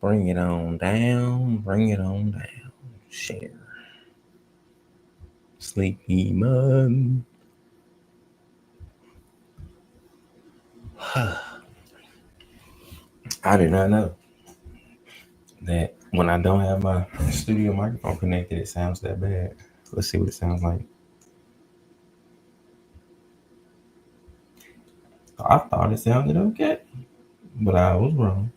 Bring it on down. Bring it on down. Share. Sleepy Mud. I did not know that when I don't have my studio microphone connected, it sounds that bad. Let's see what it sounds like. I thought it sounded okay, but I was wrong.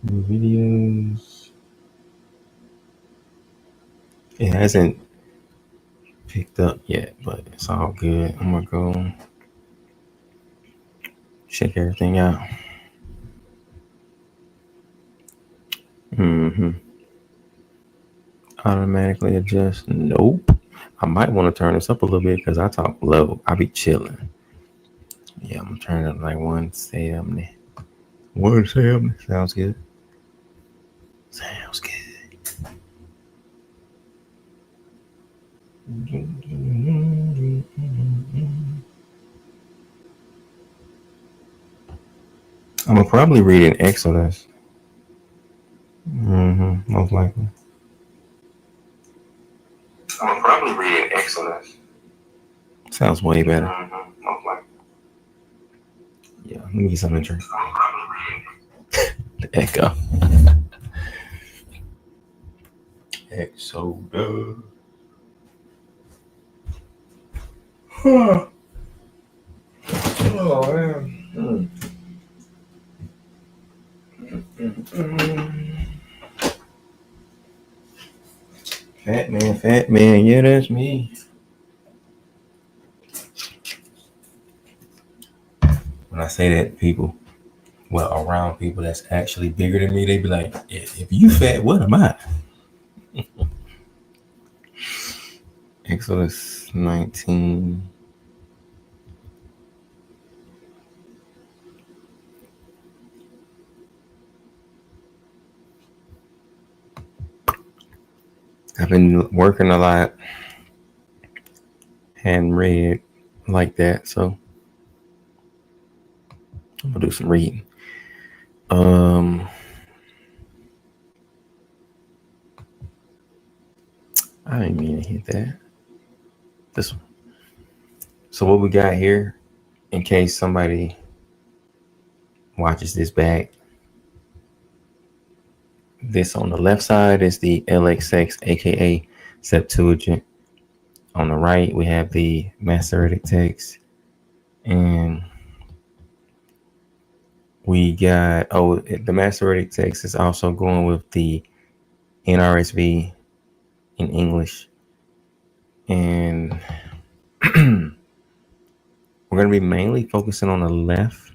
New videos. It hasn't picked up yet, but it's all good. I'm gonna go check everything out. Automatically adjust. Nope. I might want to turn this up a little bit because I talk low. I be chilling. Yeah, I'm gonna turn it up like 170. 170. Sounds good. Sounds good. I'm gonna probably read in Exodus. Most likely. I'm gonna probably read in Exodus. Sounds way better. Most likely. Yeah, let me get something to drink. I'm probably reading. The echo. Exodus. Oh man. Fat man, yeah, that's me. When I say that, people, around people that's actually bigger than me, they be like, if you fat, what am I? Exodus 19. I've been working a lot and read like that, so I'm gonna do some reading. I didn't mean to hit that. This one. So what we got here, in case somebody watches this back, this on the left side is the LXX, aka Septuagint. On the right, we have the Masoretic text, and we got the Masoretic text is also going with the NRSV in English, and we're going to be mainly focusing on the left,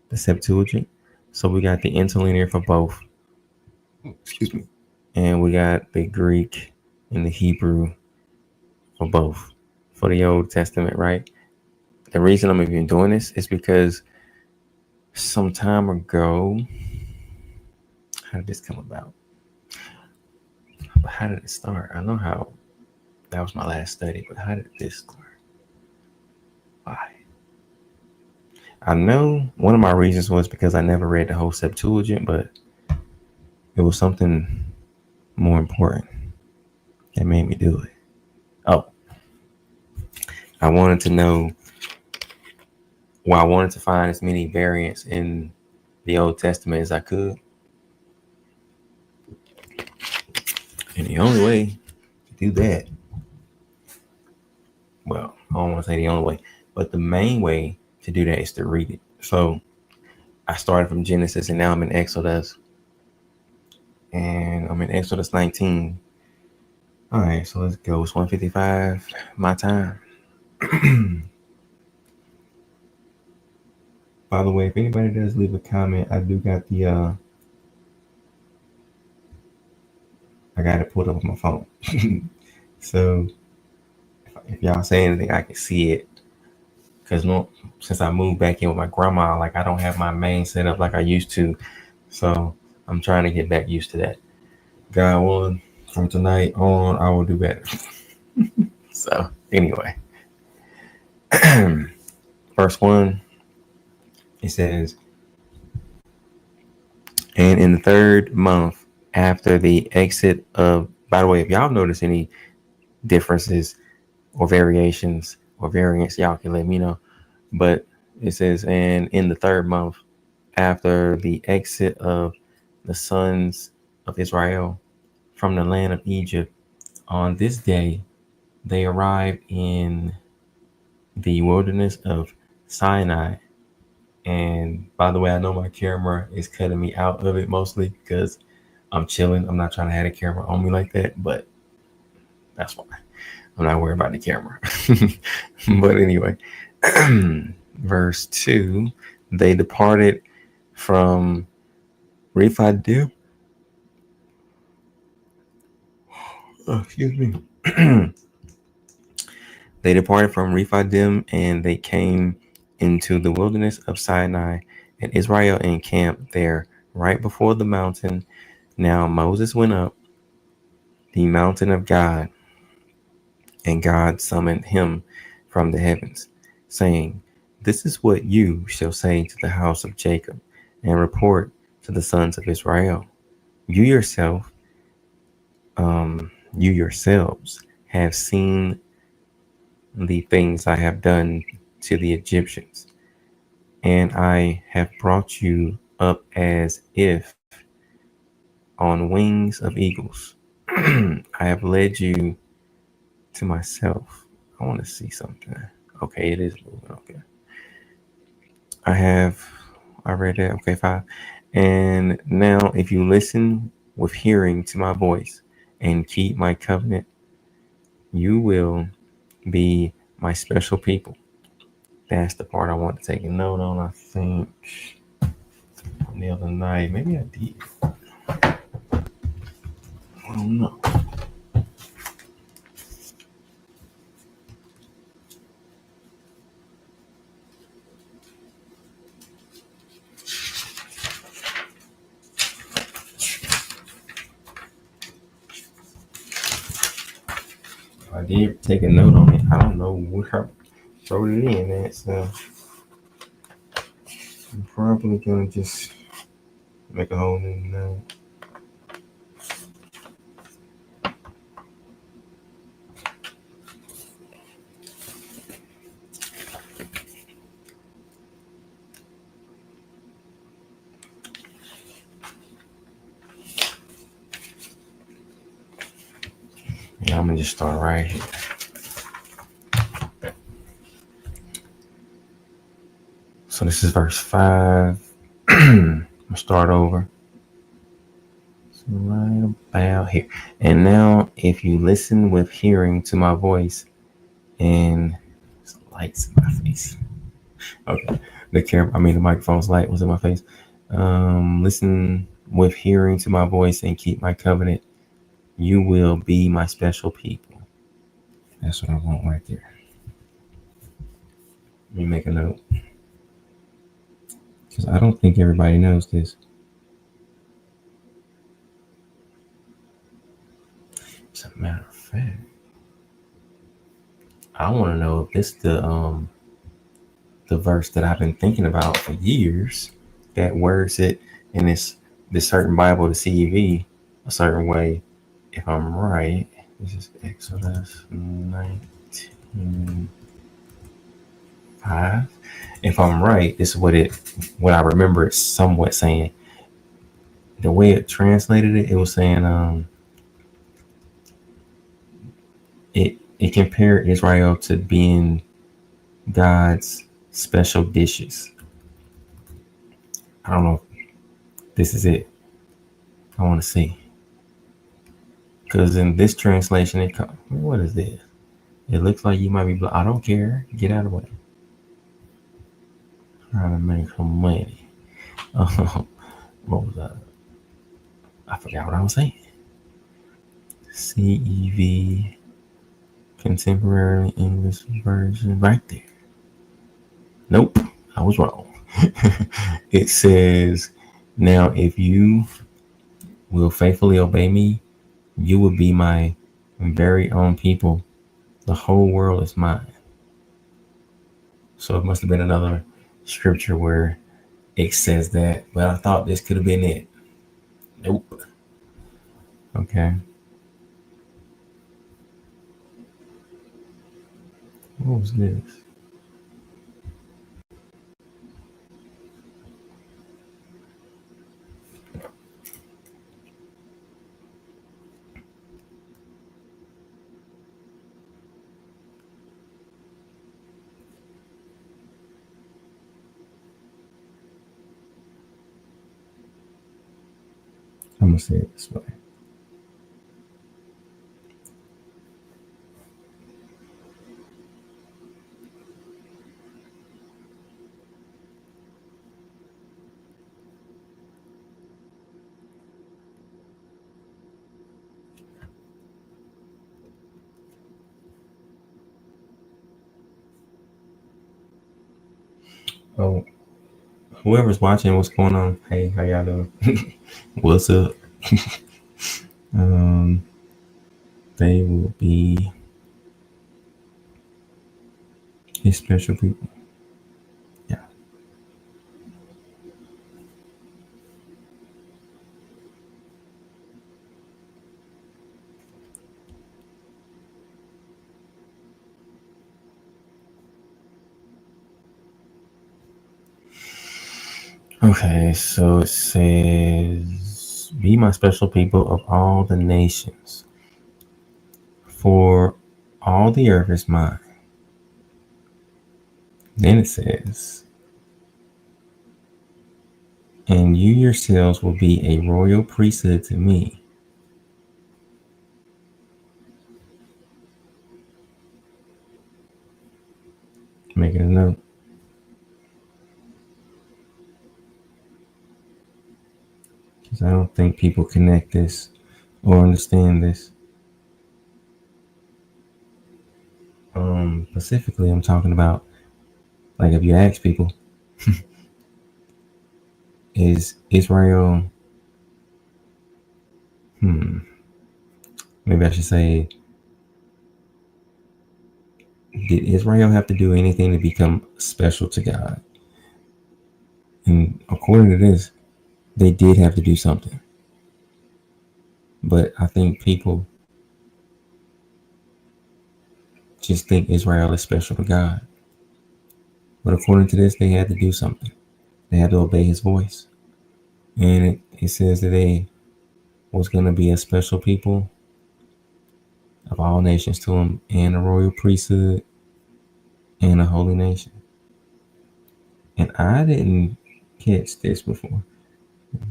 the Septuagint. So we got the interlinear for both. Excuse me. And we got the Greek and the Hebrew for both, for the Old Testament, right? The reason I'm even doing this is because some time ago, how did this come about? How did it start? I know how that was my last study, but how did this start? Why? I know one of my reasons was because I never read the whole Septuagint, but it was something more important that made me do it. Oh, I wanted to know. Well, I wanted to find as many variants in the Old Testament as I could. And the only way to do that, well, I don't want to say the only way, but the main way to do that is to read it. So I started from Genesis and now I'm in Exodus. And I'm in Exodus 19. All right, so let's go. It's 1:55 my time. By the way, if anybody does leave a comment, I do got the I got it pulled up on my phone. So if y'all say anything, I can see it. Because since I moved back in with my grandma, like I don't have my main setup like I used to. So I'm trying to get back used to that. God willing, from tonight on, I will do better. So anyway, verse 1, it says, and in the third month after the exit of, by the way, if y'all notice any differences or variations or variants, y'all can let me know. But it says, and in the third month after the exit of the sons of Israel from the land of Egypt, on this day they arrived in the wilderness of Sinai. And by the way, I know my camera is cutting me out of it mostly because I'm chilling. I'm not trying to have a camera on me like that, but that's why I'm not worried about the camera. But anyway, verse 2, they departed from Rephidim. Oh, excuse me. They departed from Rephidim and they came into the wilderness of Sinai, and Israel encamped there right before the mountain. Now Moses went up the mountain of God, and God summoned him from the heavens, saying, this is what you shall say to the house of Jacob, and report to the sons of Israel. You yourself, you yourselves have seen the things I have done to the Egyptians, and I have brought you up as if on wings of eagles. I have led you to myself. I want to see something. Okay, it is moving. Okay. I read that. Okay, 5. And now if you listen with hearing to my voice and keep my covenant, you will be my special people. That's the part I want to take a note on, I think. On the other night. Maybe I did. I don't know. I did take a note on it. I don't know where I wrote it in at, so I'm probably gonna just make a whole new note. Yeah, I'm gonna just start right here. So this is verse 5. I'll start over. So right about here. And now if you listen with hearing to my voice, and lights in my face. Okay. The microphone's light was in my face. Listen with hearing to my voice and keep my covenant. You will be my special people. That's what I want right there. Let me make a note. Because I don't think everybody knows this. As a matter of fact, I want to know if this the verse that I've been thinking about for years that words it in this certain Bible, the CEV, a certain way. If I'm right, this is Exodus 19:5. If I'm right, this is what I remember it somewhat saying. The way it translated it, it was saying it compared Israel to being God's special dishes. I don't know if this is it. I want to see. Because in this translation, what is this? It looks like you might be. I don't care. Get out of the way. Trying to make some money. What was that? I forgot what I was saying. CEV, Contemporary English Version, right there. Nope, I was wrong. It says, now if you will faithfully obey me, you will be my very own people, The whole world is mine. So it must have been another scripture where it says that, but I thought this could have been it. Nope. Okay. What was this? I'm gonna say it this way. Oh, whoever's watching, what's going on? Hey, how y'all doing? What's up? um, they will be his special people. Yeah. Okay, so it says, "Be my special people of all the nations, for all the earth is mine." Then it says, "And you yourselves will be a royal priesthood to me." Making a note. Because I don't think people connect this or understand this. Specifically, I'm talking about, like, if you ask people, is Israel, maybe I should say, did Israel have to do anything to become special to God? And according to this, they did have to do something. But I think people just think Israel is special to God. But according to this, they had to do something. They had to obey his voice. And it says that they was going to be a special people of all nations to him, and a royal priesthood and a holy nation. And I didn't catch this before.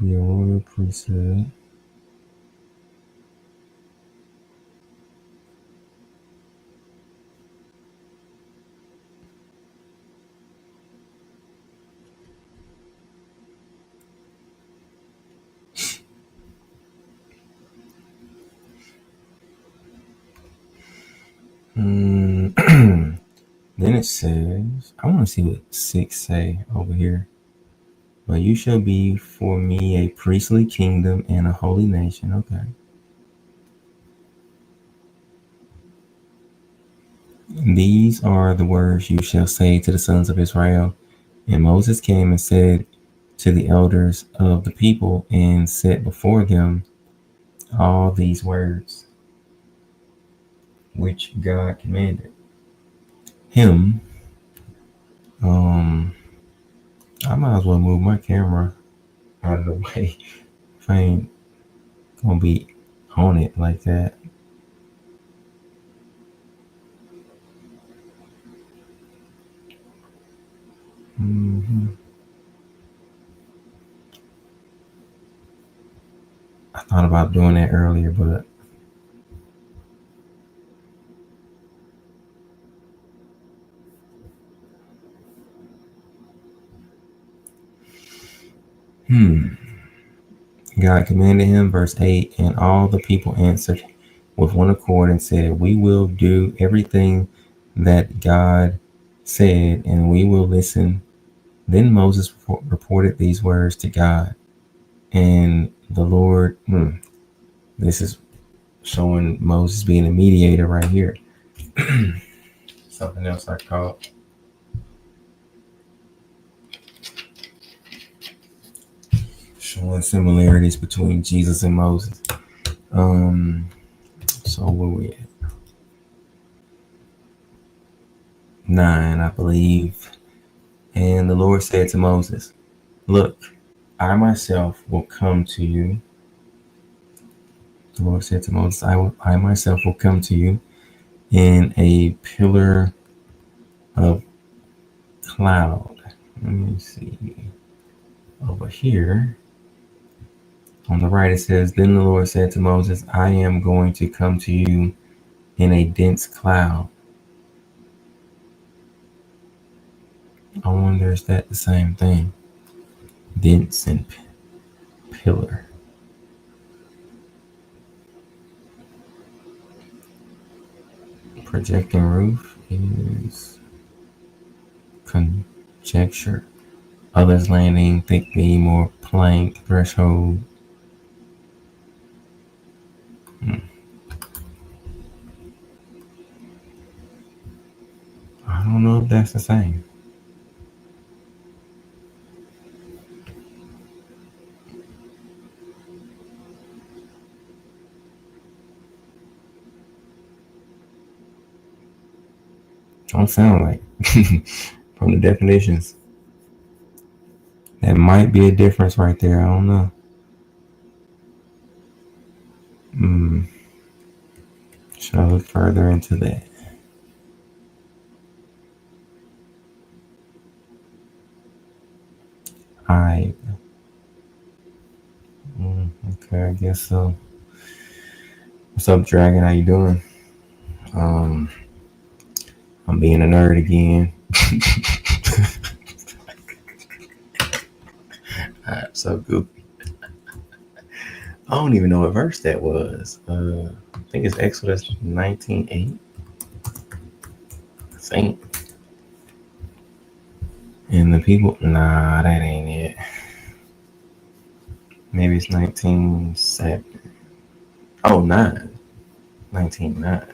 Be a royal priesthood. Then it says, I want to see what 6 say over here. "But you shall be for me a priestly kingdom and a holy nation." Okay. "These are the words you shall say to the sons of Israel." And Moses came and said to the elders of the people and set before them all these words which God commanded him. I might as well move my camera out of the way if I ain't gonna be on it like that. I thought about doing that earlier, but God commanded him, verse 8, and all the people answered with one accord and said, "We will do everything that God said, and we will listen." Then Moses reported these words to God, and the Lord, this is showing Moses being a mediator right here. Something else I caught. Showing similarities between Jesus and Moses. So where we at? 9, I believe. And the Lord said to Moses, "Look, I myself will come to you." The Lord said to Moses, I myself will come to you in a pillar of cloud. Let me see. Over here on the right, it says, "Then the Lord said to Moses, I am going to come to you in a dense cloud." I wonder, is that the same thing? Dense and pillar. Projecting roof is conjecture. Others landing, thick beam or plank threshold. I don't know if that's the same. Don't sound like from the definitions. That might be a difference right there. I don't know. Should I look further into that? I okay, I guess so. What's up, Dragon? How you doing? Um, I'm being a nerd again. So goofy. I don't even know what verse that was. I think it's Exodus 19:8. Saint. And the people, nah, that ain't it. Maybe it's 19:7. Oh, 9. 19:9.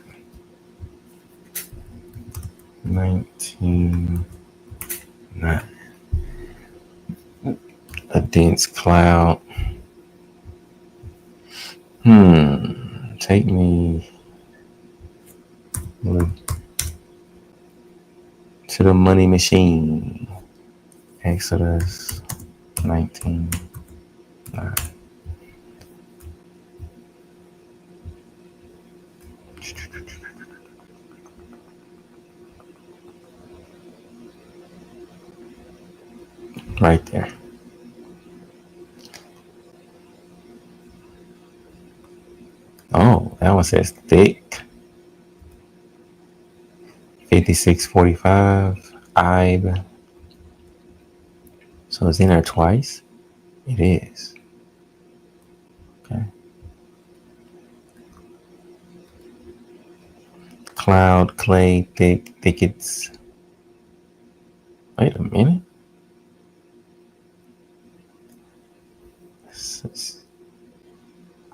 19:9. A dense cloud. Take me to the money machine. Exodus 19:9. Right there. Oh, that one says thick. 56:45. Ibe. So it's in there twice? It is. Okay. Cloud, clay, thick, thickets. Wait a minute.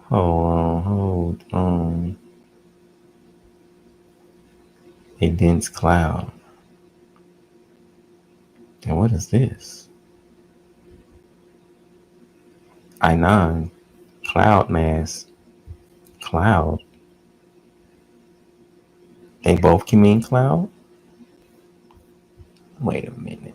Hold on. A dense cloud. And what is this? I9. Cloud mass. Cloud. They both can mean cloud? Wait a minute.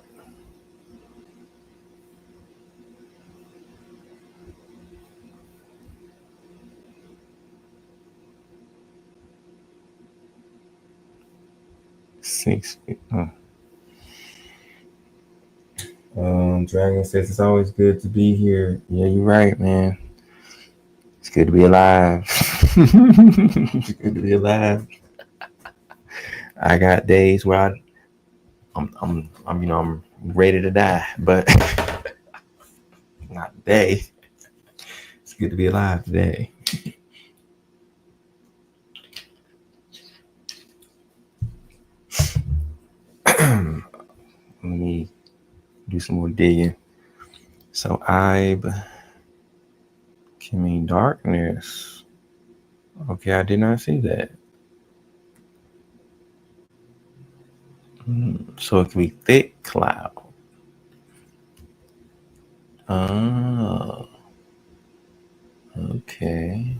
Six. Dragon says it's always good to be here. Yeah, you're right, man. It's good to be alive. It's good to be alive. I got days where I'm ready to die, but not today. It's good to be alive today. Let me do some more digging. So Ibe can mean darkness. Okay, I did not see that. So it could be thick cloud. Oh, okay.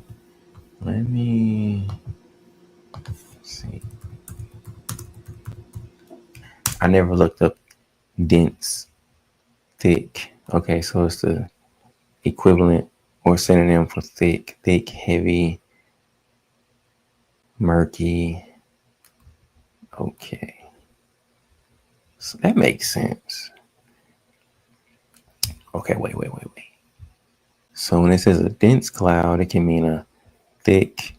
Let me see. I never looked up dense, thick. Okay, so it's the equivalent or synonym for thick, heavy, murky. Okay. So that makes sense. Okay, wait. So when it says a dense cloud, it can mean a thick,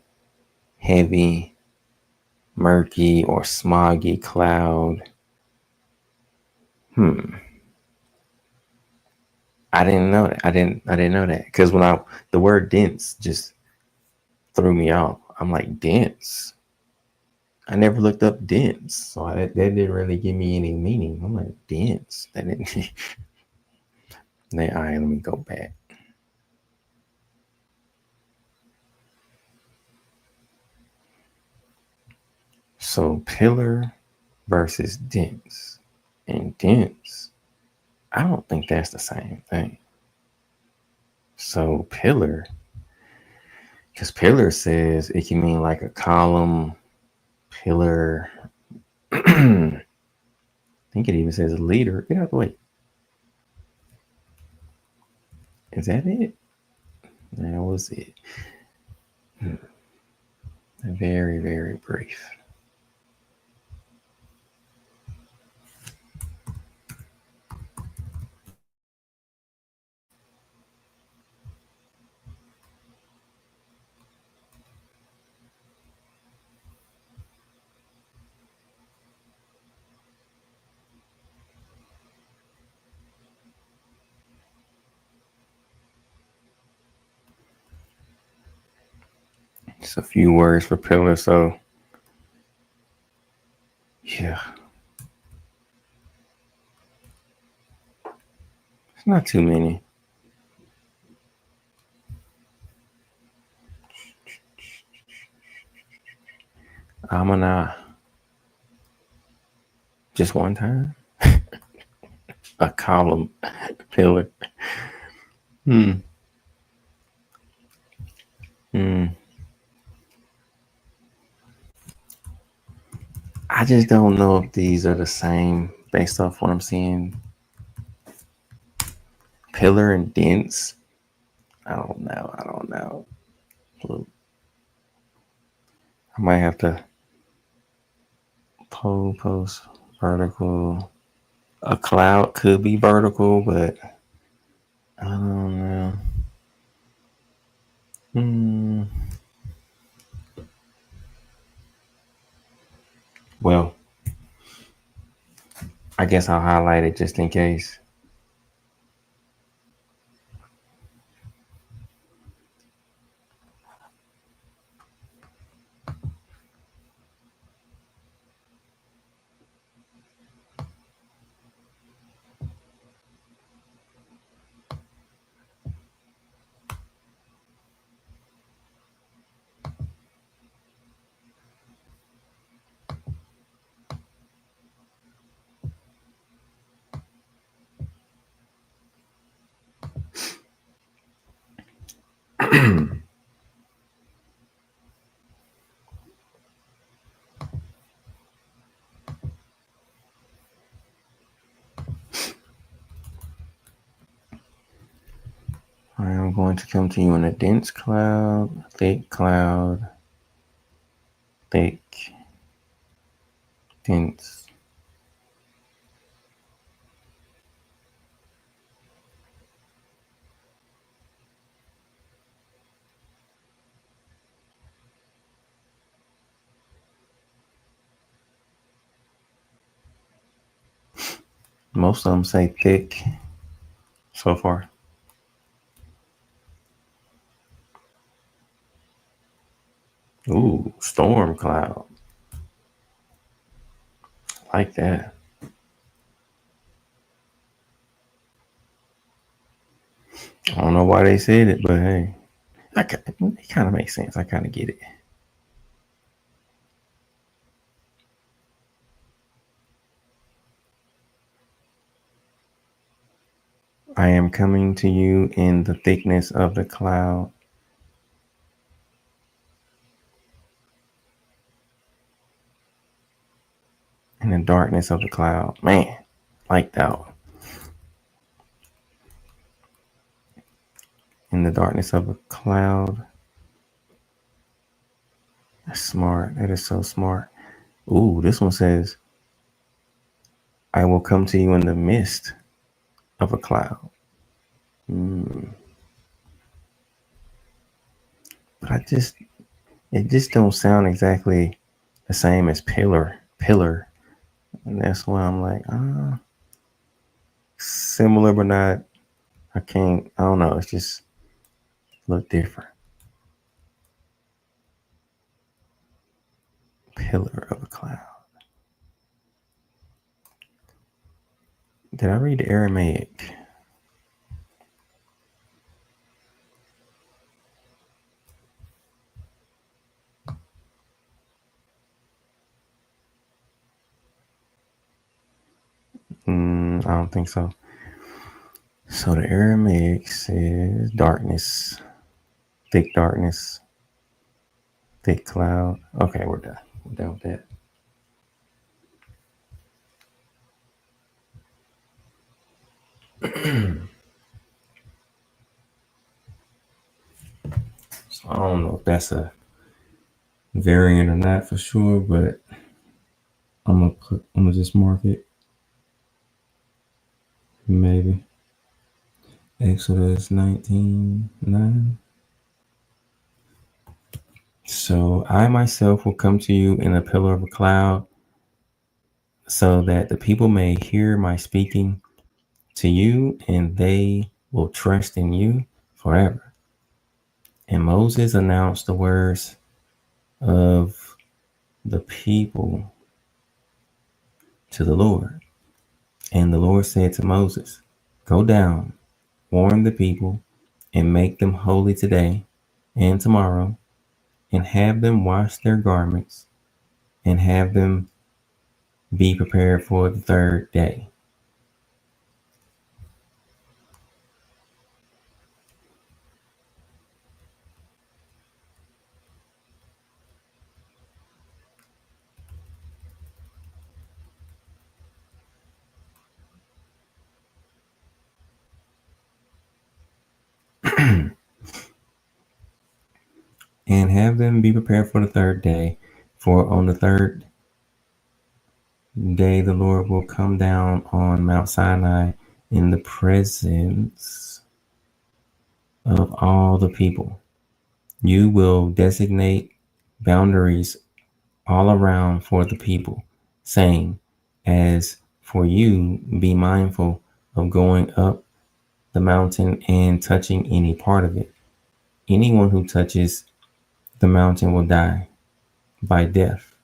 heavy, murky, or smoggy cloud. I didn't know that. I didn't know that. Because when the word dense just threw me off. I'm like, dense. I never looked up dense. So that didn't really give me any meaning. I'm like, dense. That didn't. All right, let me go back. So pillar versus dense. And dense, I don't think that's the same thing. So pillar, because pillar says it can mean like a column, pillar. I think it even says leader. Get out of the way. Is that it? That was it. Very, very brief. Just a few words for pillar. So, yeah, it's not too many. Amana. Just one time. A column pillar. Hmm. Hmm. I just don't know if these are the same based off what I'm seeing. Pillar and dense. I don't know. I might have to post vertical. A cloud could be vertical, but I don't know. Well, I guess I'll highlight it just in case. I'm going to come to you in a dense cloud, thick, dense. Most of them say thick so far. Ooh, storm cloud. Like that. I don't know why they said it, but hey, it kind of makes sense. I kind of get it. I am coming to you in the thickness of the cloud. In the darkness of the cloud. Man, like that one. In the darkness of a cloud. That's smart. That is so smart. Ooh, this one says, I will come to you in the midst of a cloud. But it just don't sound exactly the same as pillar. And that's why I'm like, similar, but not, I don't know. It's just look different. Pillar of a cloud. Did I read the Aramaic? I don't think so. So the Aramaic says darkness, thick darkness, thick cloud. Okay, we're done. We're done with that. So I don't know if that's a variant or not for sure, but I'm gonna just mark it. Maybe. Exodus 19:9. So I myself will come to you in a pillar of a cloud, so that the people may hear my speaking to you, and they will trust in you forever. And Moses announced the words of the people to the Lord. And the Lord said to Moses, go down, warn the people, and make them holy today and tomorrow, and have them wash their garments, and have them be prepared for the third day. And have them be prepared for the third day. For on the third day the Lord will come down on Mount Sinai in the presence of all the people. You will designate boundaries all around for the people, saying, as for you, be mindful of going up the mountain and touching any part of it. Anyone who touches the mountain will die by death.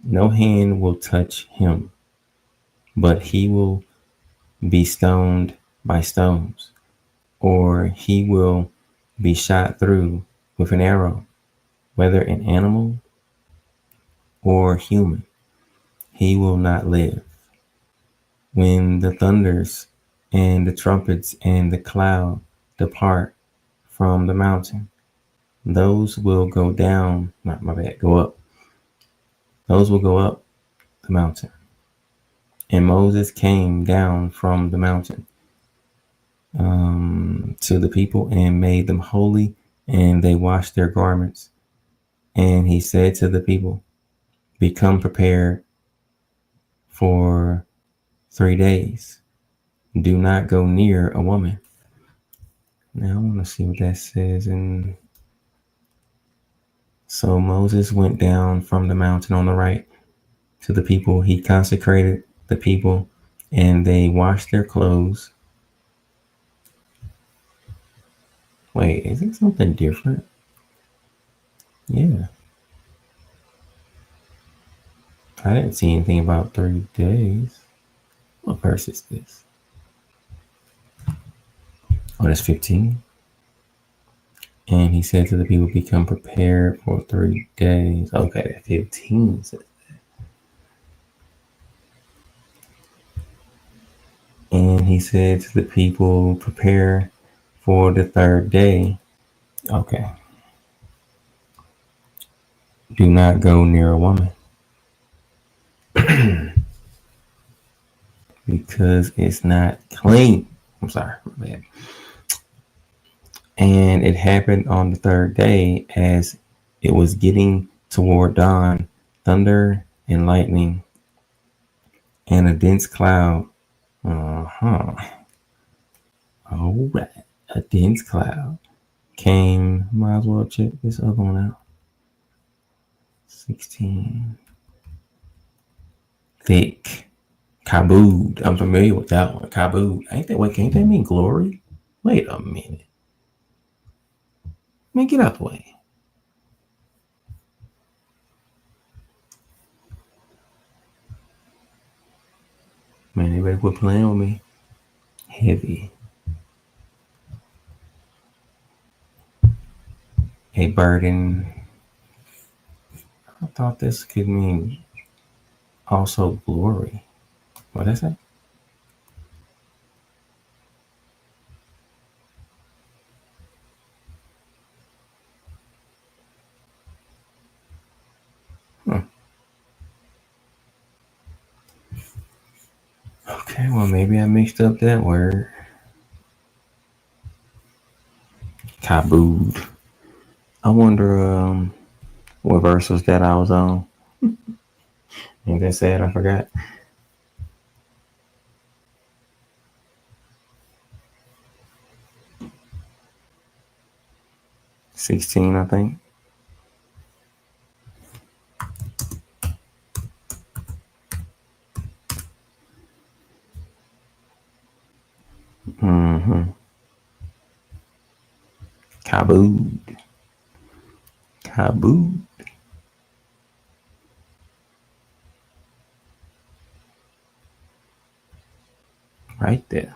No hand will touch him, but he will be stoned by stones, or he will be shot through with an arrow, whether an animal or human. He will not live. When the thunders and the trumpets and the cloud depart from the mountain, those will go down, not my bad, go up. Those will go up the mountain. And Moses came down from the mountain to the people and made them holy, and they washed their garments. And he said to the people, become prepared for 3 days. Do not go near a woman. Now I want to see what that says. And so Moses went down from the mountain on the right to the people. He consecrated the people, and they washed their clothes. Wait, is it something different? Yeah. I didn't see anything about 3 days. What verse is this? Oh, that's 15. And he said to the people, become prepared for 3 days. Okay, that 15 says And he said to the people, prepare for the third day. Okay. Do not go near a woman because it's not clean. I'm sorry, my bad. And it happened on the third day as it was getting toward dawn, thunder and lightning and a dense cloud. Uh-huh. All right. A dense cloud came. Might as well check this other one out. 16. Thick. Kabod. I'm familiar with that one. Kabod. Ain't that mean glory? Wait a minute. Man, get out the way. Man, they better quit playing with me. Heavy. A burden. I thought this could mean also glory. What did I say? Okay, well, maybe I mixed up that word. Kabod. I wonder what verse was that I was on. Ain't that sad? I forgot. 16, I think. Mm-hmm. Kabod. Kabod. Right there.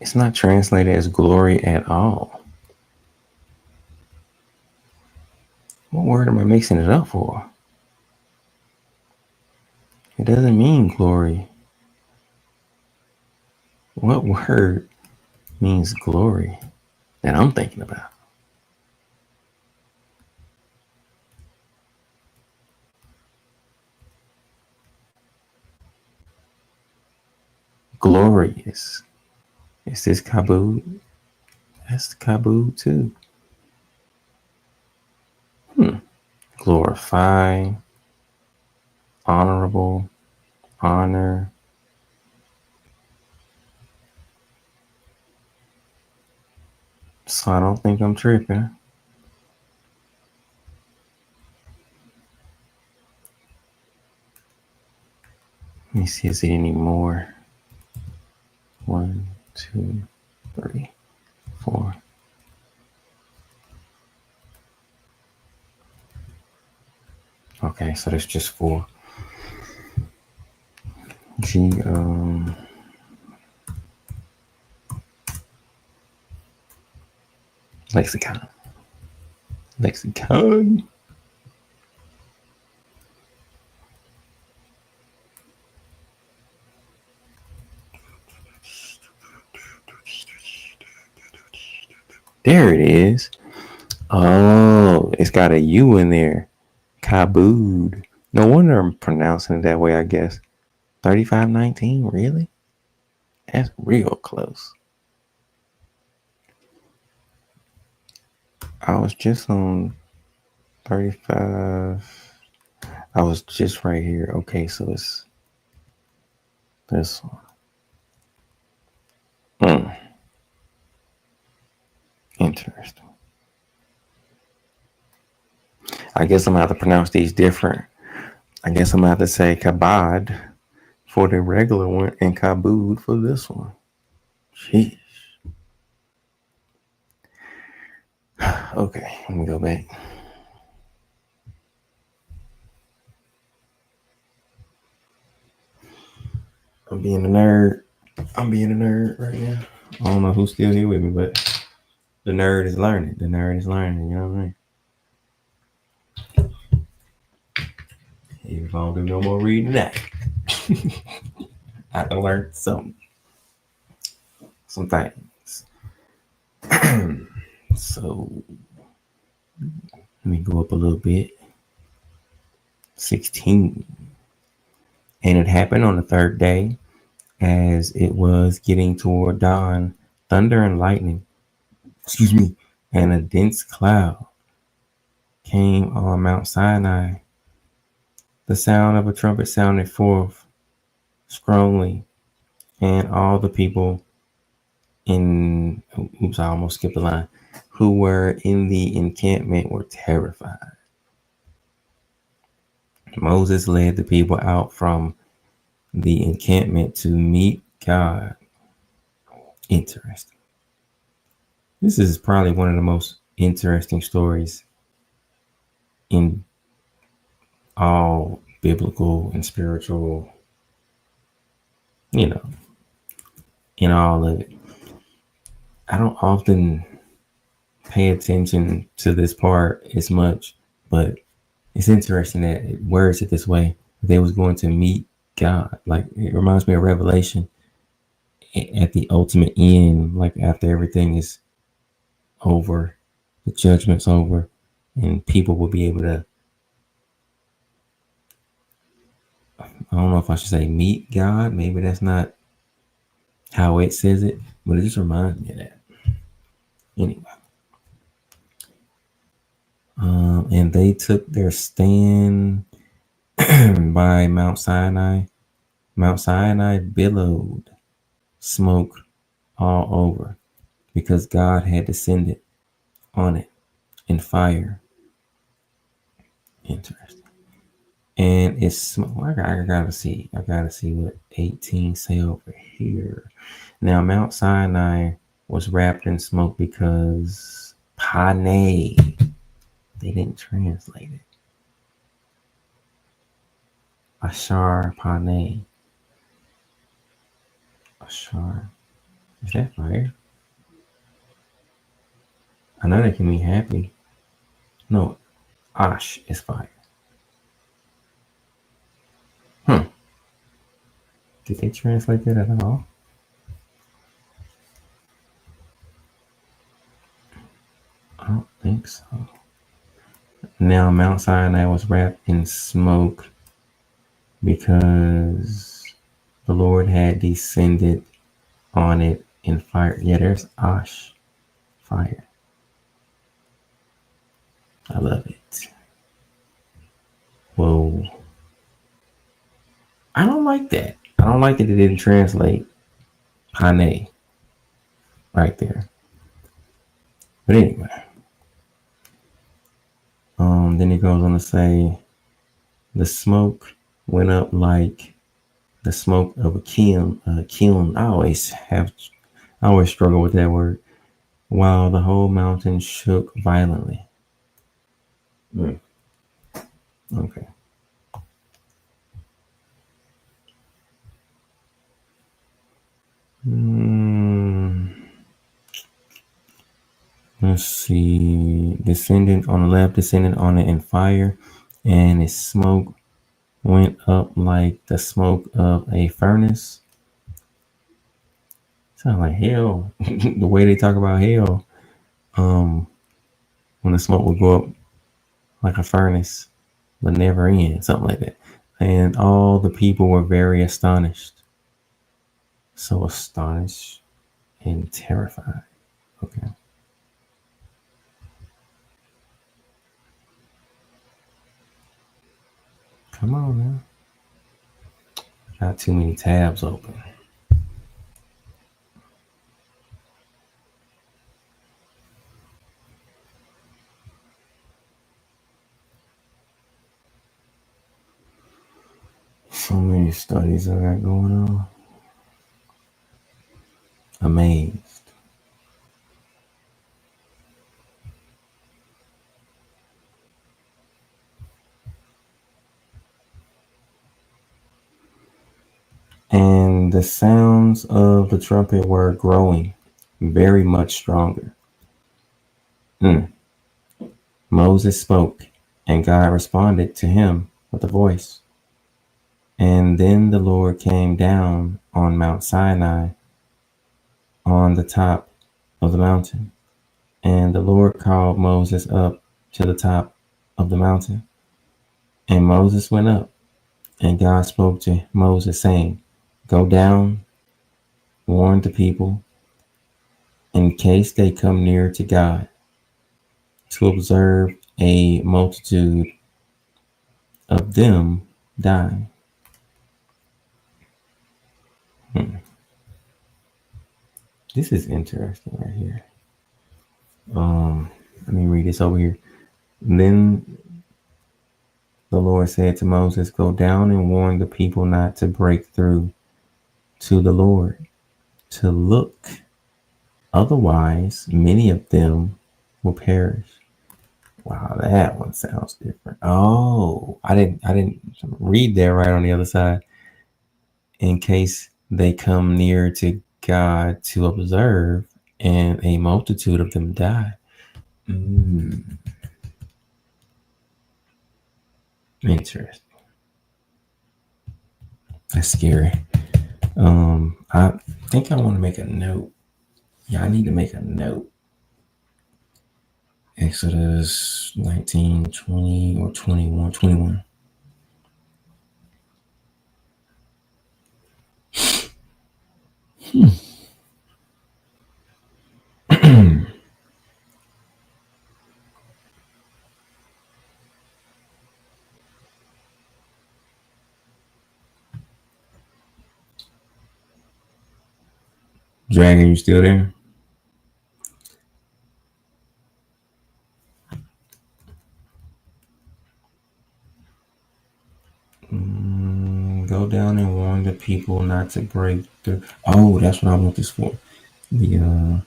It's not translated as glory at all. What word am I mixing it up for? It doesn't mean glory. What word means glory that I'm thinking about? Glorious. Is this kabod? That's kabod too. Glorify, honorable, honor. So I don't think I'm tripping. Let me see, is it any more? 1, 2, 3, 4. Okay, so there's just 4. Lexicon. Lexicon. There it is. Oh, it's got a U in there. Kabod. No wonder I'm pronouncing it that way, I guess. 3519, really? That's real close. I was just on 35. I was just right here. Okay, so it's this one. Interesting. I guess I'm going to have to pronounce these different. I guess I'm going to have to say kabad for the regular one and kabod for this one. Jeez. Okay, let me go back. I'm being a nerd. Right now. I don't know who's still here with me, but the nerd is learning. You know what I mean? Even if I don't do no more reading that, I can learn some things. So let me go up a little bit. 16. And it happened on the third day, as it was getting toward dawn, thunder and lightning, and a dense cloud came on Mount Sinai. The sound of a trumpet sounded forth strongly, and all the people I almost skipped a line, who were in the encampment were terrified. Moses led the people out from the encampment to meet God. Interesting. This is probably one of the most interesting stories in all biblical and spiritual, in all of it. I don't often pay attention to this part as much, but it's interesting that it words it this way. They was going to meet God. Like, it reminds me of Revelation at the ultimate end, like after everything is over, the judgment's over, and people will be able to, I don't know if I should say meet God. Maybe that's not how it says it, but it just reminds me of that. Anyway. And they took their stand by Mount Sinai. Mount Sinai billowed smoke all over because God had descended on it in fire. Interesting. And it's, I gotta see what 18 say over here. Now, Mount Sinai was wrapped in smoke because Pane. They didn't translate it. Ashar Pane. Ashar. Is that fire? I know that can be happy. No, Ash is fire. Did they translate that at all? I don't think so. Now, Mount Sinai was wrapped in smoke because the Lord had descended on it in fire. Yeah, there's Ash, fire. I love it. Whoa. I don't like that. I don't like that it didn't translate Pane right there. But anyway. Then it goes on to say, the smoke went up like the smoke of a kiln. I always struggle with that word. While the whole mountain shook violently. Okay. Let's see. Descendant on the left, descended on it in fire, and its smoke went up like the smoke of a furnace. Sound like hell. The way they talk about hell. When the smoke would go up like a furnace, but never end, something like that. And all the people were very astonished. So astonished and terrified. Okay. Come on now. Got too many tabs open. So many studies I got going on. Amazed. And the sounds of the trumpet were growing very much stronger. Moses spoke, and God responded to him with a voice. And then the Lord came down on Mount Sinai on the top of the mountain. And the Lord called Moses up to the top of the mountain. And Moses went up, and God spoke to Moses, saying, Go down, warn the people, in case they come near to God, to observe a multitude of them dying. This is interesting right here. Let me read this over here. Then the Lord said to Moses, Go down and warn the people not to break through to the Lord, to look. Otherwise, many of them will perish. Wow, that one sounds different. Oh, I didn't read that right on the other side. In case they come near to God to observe, and a multitude of them die. Interesting. That's scary. I think I want to make a note. Yeah, I need to make a note. Exodus 19, 20, or 21. 21. Dragon, you still there? Go down and warn the people not to break through. Oh, that's what I want this for. The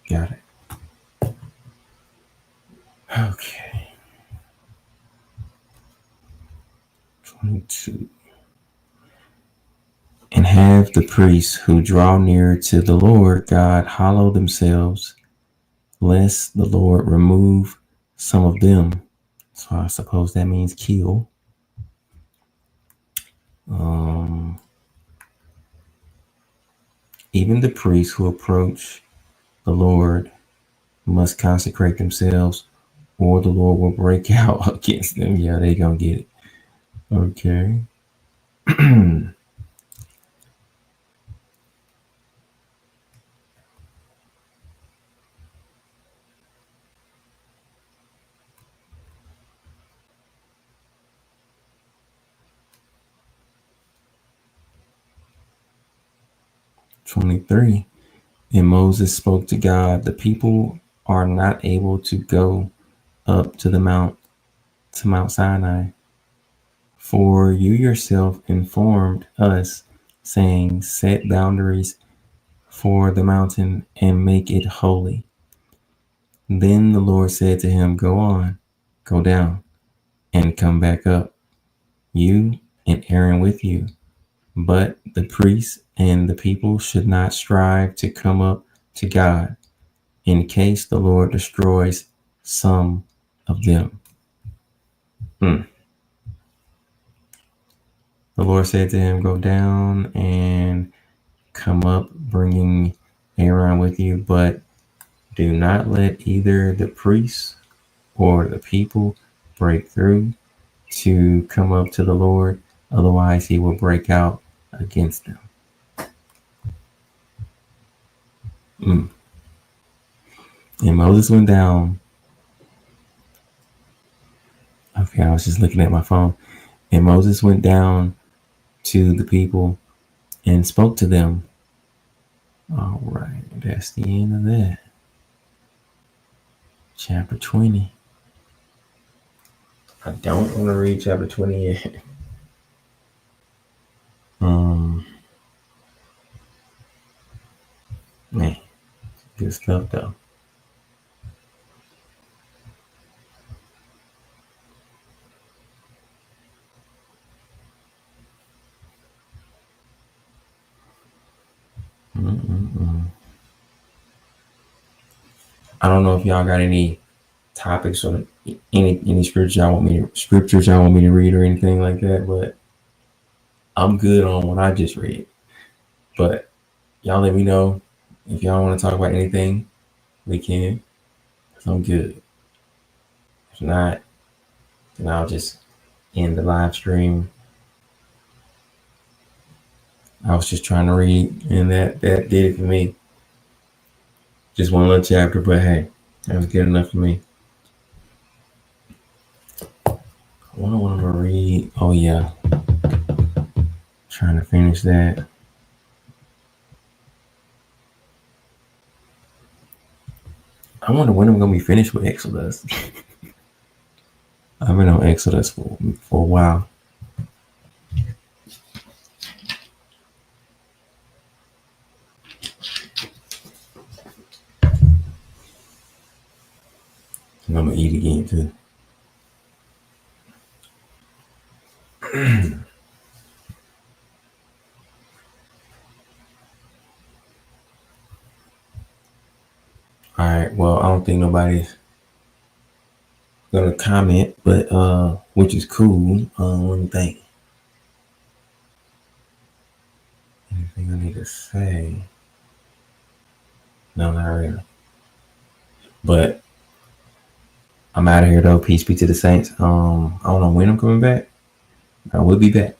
got it. Okay. 22. And have the priests who draw near to the Lord God hallow themselves, lest the Lord remove some of them. So I suppose that means kill. Even the priests who approach the Lord must consecrate themselves, or the Lord will break out against them. Yeah, they gonna get it. Okay. 23. And Moses spoke to God, the people are not able to go up to Mount Sinai. For you yourself informed us, saying, Set boundaries for the mountain and make it holy. Then the Lord said to him, Go on, go down, and come back up, you and Aaron with you. But the priests and the people should not strive to come up to God, in case the Lord destroys some of them. The Lord said to him, Go down and come up, bringing Aaron with you, but do not let either the priests or the people break through to come up to the Lord, otherwise he will break out against them. And Moses went down. Okay, I was just looking at my phone. And Moses went down to the people and spoke to them. All right, that's the end of that. Chapter 20. I don't want to read chapter 20 yet. Man, good stuff though. I don't know if y'all got any topics or any scriptures y'all want me to read or anything like that, but I'm good on what I just read. But y'all let me know if y'all want to talk about anything. We can. So I'm good. If not, then I'll just end the live stream. I was just trying to read, and that did it for me. Just one little chapter, but hey, that was good enough for me. What I want to read? Oh yeah, trying to finish that. I wonder when I'm gonna be finished with Exodus. I've been on Exodus for a while. And I'm gonna eat again too. All right. Well, I don't think nobody's gonna comment, but which is cool. Let me think. Anything I need to say? No, not really. But I'm out of here though. Peace be to the saints. I don't know when I'm coming back. I will be back.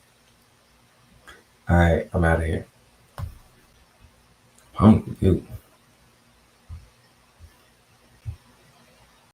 All right, I'm out of here. Hungry, dude.